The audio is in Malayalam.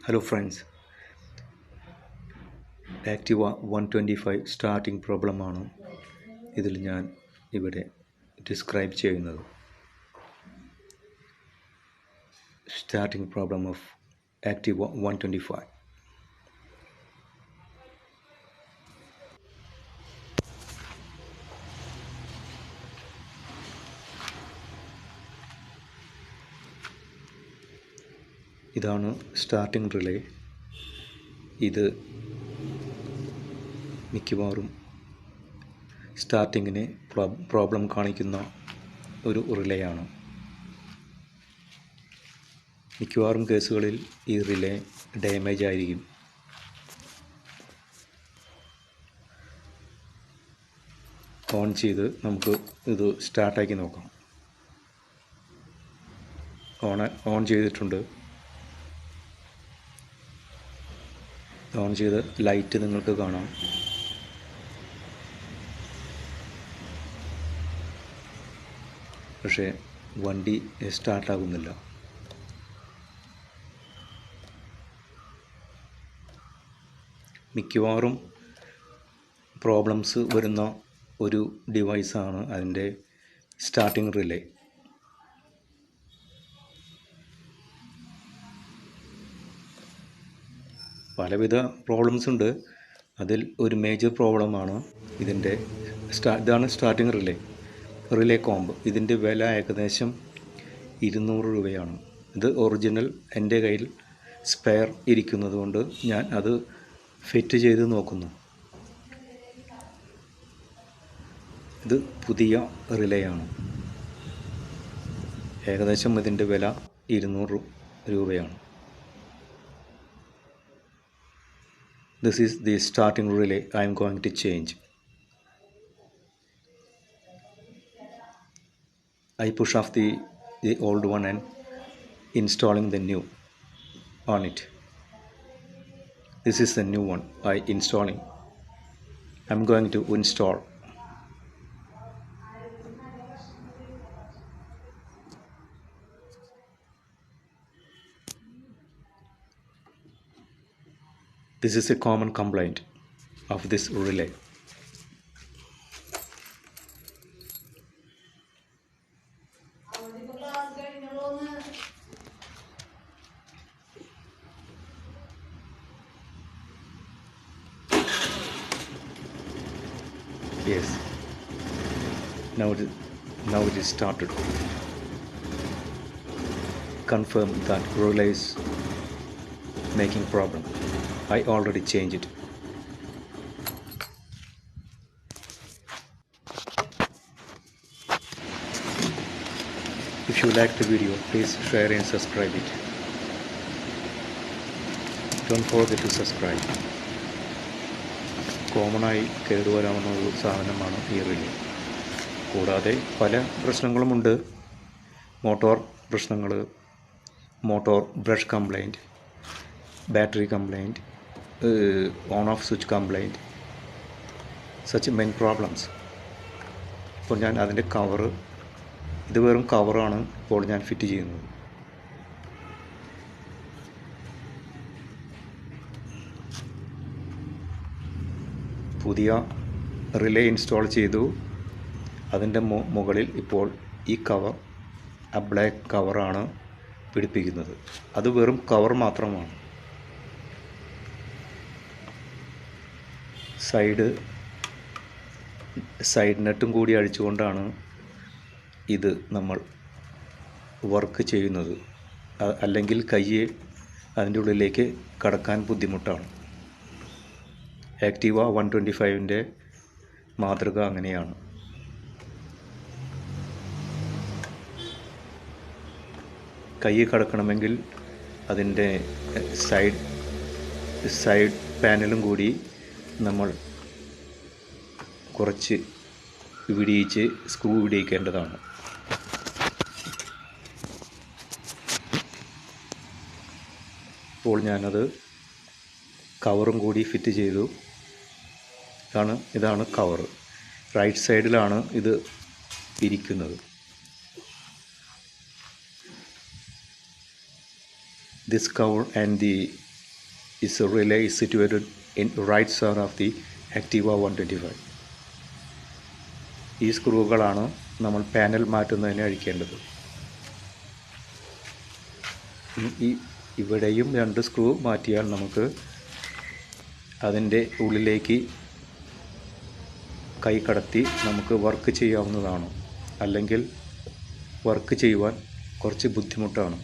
Hello friends, Activa 125 സ്റ്റാർട്ടിംഗ് പ്രോബ്ലമാണ് ഇതിൽ ഞാൻ ഇവിടെ ഡിസ്ക്രൈബ് ചെയ്യുന്നത്. Starting problem of Activa 125. ഇതാണ് സ്റ്റാർട്ടിംഗ് റിലേ. ഇത് മിക്കവാറും സ്റ്റാർട്ടിങ്ങിന് പ്രോബ്ലം കാണിക്കുന്ന ഒരു റിലേയാണ്. മിക്കവാറും കേസുകളിൽ ഈ റിലേ ഡാമേജ് ആയിരിക്കും. ഓൺ ചെയ്ത് നമുക്ക് ഇത് സ്റ്റാർട്ടാക്കി നോക്കാം. ഓൺ ചെയ്തിട്ടുണ്ട്. ഓൺ ചെയ്ത് ലൈറ്റ് നിങ്ങൾക്ക് കാണാം. പക്ഷേ വണ്ടി സ്റ്റാർട്ടാകുന്നില്ല. മിക്കവാറും പ്രോബ്ലംസ് വരുന്ന ഒരു ഡിവൈസാണ് അതിൻ്റെ സ്റ്റാർട്ടിംഗ് റിലേ. പലവിധ പ്രോബ്ലംസ് ഉണ്ട്. അതിൽ ഒരു മേജർ പ്രോബ്ലമാണ് ഇതാണ് സ്റ്റാർട്ടിംഗ് റിലേ കോംബ്. ഇതിൻ്റെ വില ഏകദേശം 200 രൂപയാണ്. ഇത് ഒറിജിനൽ എൻ്റെ കയ്യിൽ സ്പെയർ ഇരിക്കുന്നത് കൊണ്ട് ഞാൻ അത് ഫിറ്റ് ചെയ്ത് നോക്കുന്നു. ഇത് പുതിയ റിലേയാണ്. ഏകദേശം ഇതിൻ്റെ വില 200 രൂപയാണ്. This is the starting relay I am going to change. I push off the old one and installing the new on it. This is the new one I installing. I am going to install. This is a common complaint of this relay. Yes. Now it is started. Confirm that relay is making problem. I already changed it. If you like the video, please share and subscribe it. Don't forget to subscribe. കോമണായി കേടുവരാവുന്ന ഒരു സാധനമാണ് ഈ റിലേ. കൂടാതെ പല പ്രശ്നങ്ങളുമുണ്ട്. മോട്ടോർ പ്രശ്നങ്ങൾ, motor brush complaint, battery complaint, on off switch complaint, such main problems. ഇപ്പോൾ ഞാൻ അതിൻ്റെ ഇത് വെറും കവറാണ് ഇപ്പോൾ ഞാൻ ഫിറ്റ് ചെയ്യുന്നത്. പുതിയ റിലേ ഇൻസ്റ്റാൾ ചെയ്തു. അതിൻ്റെ മുകളിൽ ഇപ്പോൾ ഈ ബ്ലാക്ക് കവറാണ് പിടിപ്പിക്കുന്നത്. അത് വെറും കവർ മാത്രമാണ്. സൈഡ് നെട്ടും കൂടി അഴിച്ചുകൊണ്ടാണ് ഇത് നമ്മൾ വർക്ക് ചെയ്യുന്നത്. അല്ലെങ്കിൽ കയ്യെ അതിൻ്റെ ഉള്ളിലേക്ക് കടക്കാൻ ബുദ്ധിമുട്ടാണ്. ആക്റ്റീവ 125ൻ്റെ മാതൃക അങ്ങനെയാണ്. കയ്യെ കടക്കണമെങ്കിൽ അതിൻ്റെ സൈഡ് പാനലും കൂടി നമ്മൾ കുറച്ച് വിടിയിച്ച് സ്ക്രൂ വിടിയിക്കേണ്ടതാണ്. ഇപ്പോൾ ഞാനത് കവറും കൂടി ഫിറ്റ് ചെയ്തു. ഇതാണ് കവർ. റൈറ്റ് സൈഡിലാണ് ഇത് ഇരിക്കുന്നത്. This cover and the is a relay is situated in right side of the Activa 125. ഈ സ്ക്രൂകളാണ് നമ്മൾ പാനൽ മാറ്റുന്നതിന് അഴിക്കേണ്ടത്. ഇവിടെയും 2 സ്ക്രൂ മാറ്റിയാൽ നമുക്ക് അതിൻ്റെ ഉള്ളിലേക്ക് കൈ കടത്തി നമുക്ക് വർക്ക് ചെയ്യാവുന്നതാണ്. അല്ലെങ്കിൽ വർക്ക് ചെയ്യുവാൻ കുറച്ച് ബുദ്ധിമുട്ടാണ്.